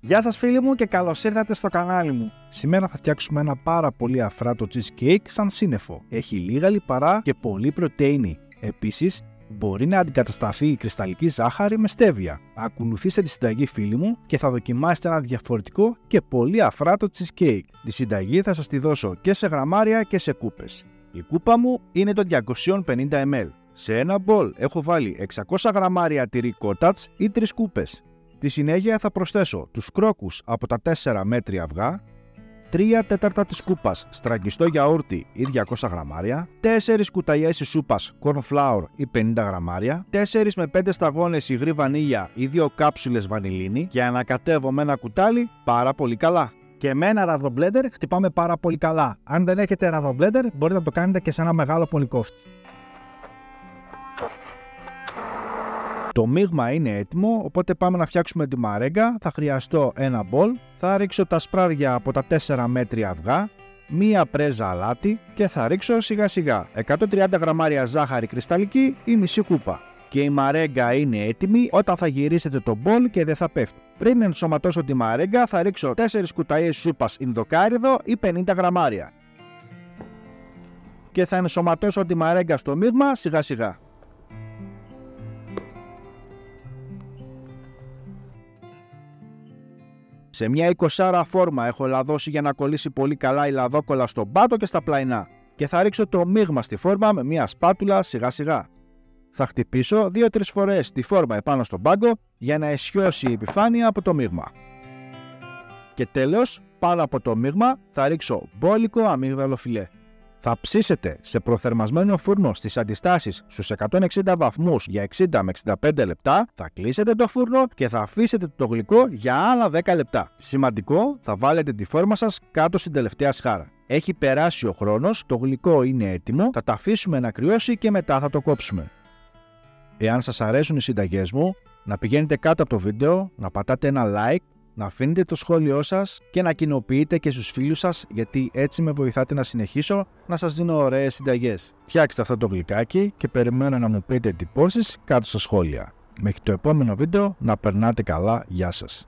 Γεια σας φίλοι μου και καλώς ήρθατε στο κανάλι μου. Σήμερα θα φτιάξουμε ένα πάρα πολύ αφράτο cheesecake σαν σύννεφο. Έχει λίγα λιπαρά και πολύ πρωτεΐνη. Επίσης, μπορεί να αντικατασταθεί η κρυσταλλική ζάχαρη με στέβια. Ακολουθήστε τη συνταγή φίλοι μου και θα δοκιμάσετε ένα διαφορετικό και πολύ αφράτο cheesecake. Τη συνταγή θα σας τη δώσω και σε γραμμάρια και σε κούπες. Η κούπα μου είναι το 250 ml. Σε ένα μπολ έχω βάλει 600 γραμμάρια τυρί cottage ή 3 κούπες. Στη συνέχεια θα προσθέσω τους κρόκους από τα 4 μέτρια αυγά, 3 τέταρτα της κούπας στραγγιστό γιαούρτι ή 200 γραμμάρια, 4 κουταλιές σούπας corn flour ή 50 γραμμάρια, 4 με 5 σταγόνες υγρή βανίλια ή 2 κάψουλες βανιλίνη και ανακατεύω με ένα κουτάλι πάρα πολύ καλά. Και με ένα ραδομπλέντερ χτυπάμε πάρα πολύ καλά. Αν δεν έχετε ραδομπλέντερ μπορείτε να το κάνετε και σε ένα μεγάλο πολυκόφτη. Το μείγμα είναι έτοιμο, οπότε πάμε να φτιάξουμε τη μαρέγκα. Θα χρειαστώ ένα μπολ, θα ρίξω τα σπράδια από τα 4 μέτρια αυγά, μία πρέζα αλάτι και θα ρίξω σιγά σιγά 130 γραμμάρια ζάχαρη κρυσταλλική ή μισή κούπα. Και η μαρέγκα είναι έτοιμη όταν θα γυρίσετε το μπολ και δεν θα πέφτει. Πριν ενσωματώσω τη μαρέγκα θα ρίξω 4 κουταλιές σούπας ινδοκάριδο ή 50 γραμμάρια. Και θα ενσωματώσω τη μαρέγκα στο μείγμα σιγά σιγά. Σε μια 20 φόρμα έχω λαδώσει για να κολλήσει πολύ καλά η λαδόκολλα στον πάτο και στα πλαϊνά. Και θα ρίξω το μείγμα στη φόρμα με μια σπάτουλα σιγά σιγά. Θα χτυπήσω 2-3 φορές τη φόρμα επάνω στον πάγκο για να αισιώσει η επιφάνεια από το μείγμα. Και τέλος, πάνω από το μείγμα θα ρίξω μπόλικο αμύγδαλο φιλέ. Θα ψήσετε σε προθερμασμένο φούρνο στις αντιστάσεις στους 160 βαθμούς για 60 με 65 λεπτά, θα κλείσετε το φούρνο και θα αφήσετε το γλυκό για άλλα 10 λεπτά. Σημαντικό, θα βάλετε τη φόρμα σας κάτω στην τελευταία σχάρα. Έχει περάσει ο χρόνος, το γλυκό είναι έτοιμο, θα τα αφήσουμε να κρυώσει και μετά θα το κόψουμε. Εάν σας αρέσουν οι συνταγές μου, να πηγαίνετε κάτω από το βίντεο, να πατάτε ένα like, να αφήνετε το σχόλιο σας και να κοινοποιείτε και στους φίλους σας, γιατί έτσι με βοηθάτε να συνεχίσω να σας δίνω ωραίες συνταγές. Φτιάξτε αυτό το γλυκάκι και περιμένω να μου πείτε εντυπώσεις κάτω στα σχόλια. Μέχρι το επόμενο βίντεο να περνάτε καλά, γεια σας.